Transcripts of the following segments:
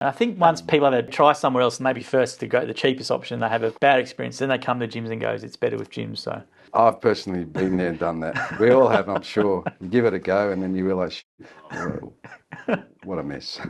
And I think once people either try somewhere else, maybe first to go the cheapest option, they have a bad experience, then they come to gyms and goes, it's better with gyms. So I've personally been there and done that. We all have, I'm sure. You give it a go and then you realise, what a mess.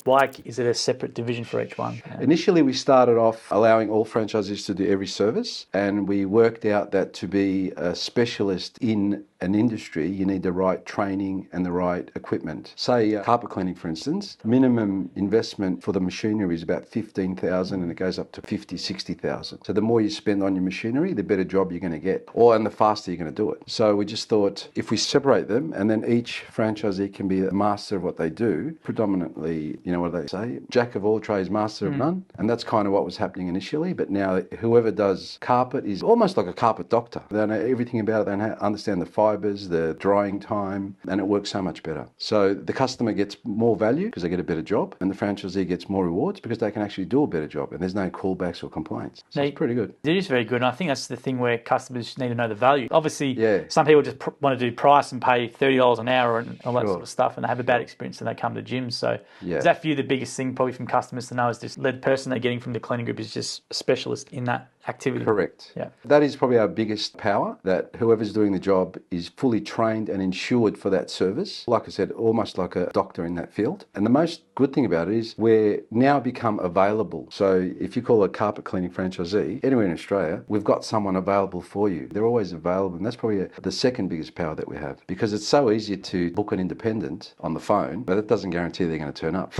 why is it a separate division for each one? Yeah. Initially, we started off allowing all franchisees to do every service, and we worked out that to be a specialist in an industry, you need the right training and the right equipment. Say carpet cleaning, for instance, minimum investment for the machinery is about $15,000 and it goes up to $50,000, $60,000. So the more you spend on your machinery, the better job you're going to get, and the faster you're going to do it. So we just thought if we separate them and then each franchisee can be a master of what they do, predominantly, what do they say? Jack of all trades, master of none. And that's kind of what was happening initially. But now whoever does carpet is almost like a carpet doctor. They know everything about it. They understand the fibers, the drying time, and it works so much better. So the customer gets more value because they get a better job, and the franchisee gets more rewards because they can actually do a better job, and there's no callbacks or complaints. So it's pretty good. It is very good, and I think that's the thing where customers need to know the value. Obviously, some people just want to do price and pay $30 an hour and all that sort of stuff, and they have a bad experience and they come to gyms. So is that for you the biggest thing probably from customers to know is this the person they're getting from the cleaning group is just a specialist in that activity? Correct. Yeah. That is probably our biggest power, that whoever's doing the job is fully trained and insured for that service. Like I said, almost like a doctor in that field. And the most good thing about it is we're now become available. So if you call a carpet cleaning franchisee anywhere in Australia, we've got someone available for you. They're always available. And that's probably the second biggest power that we have, because it's so easy to book an independent on the phone, but it doesn't guarantee they're going to turn up.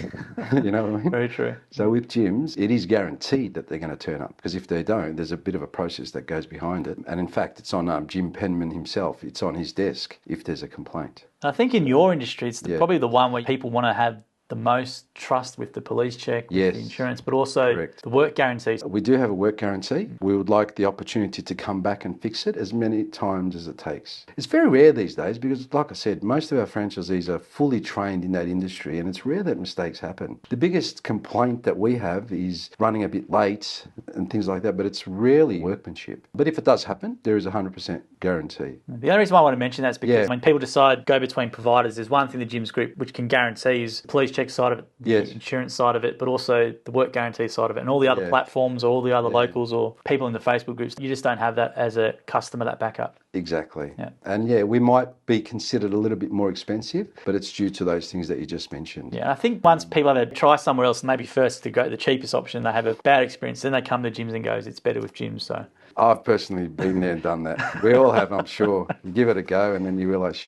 You know what I mean? Very true. So with gyms, it is guaranteed that they're going to turn up, because if they don't, there's a bit of a process that goes behind it. And in fact, it's on Jim Penman himself. It's on his desk if there's a complaint. I think in your industry, it's probably the one where people want to have the most trust with the police check, with the insurance, but also the work guarantees. We do have a work guarantee. We would like the opportunity to come back and fix it as many times as it takes. It's very rare these days because, like I said, most of our franchisees are fully trained in that industry, and it's rare that mistakes happen. The biggest complaint that we have is running a bit late and things like that, but it's rarely workmanship. But if it does happen, there is a 100% guarantee. The only reason why I want to mention that is because when people decide go between providers, there's one thing the gyms group which can guarantee is police check side of it, the insurance side of it, but also the work guarantee side of it, and all the other platforms or all the other locals or people in the Facebook groups. You just don't have that as a customer, that backup. Exactly. Yeah. And we might be considered a little bit more expensive, but it's due to those things that you just mentioned. Yeah, I think once people either try somewhere else, maybe first to go the cheapest option, they have a bad experience, then they come to gyms and goes, it's better with gyms. So I've personally been there and done that. We all have, I'm sure. You give it a go and then you realise,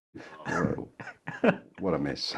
what a mess.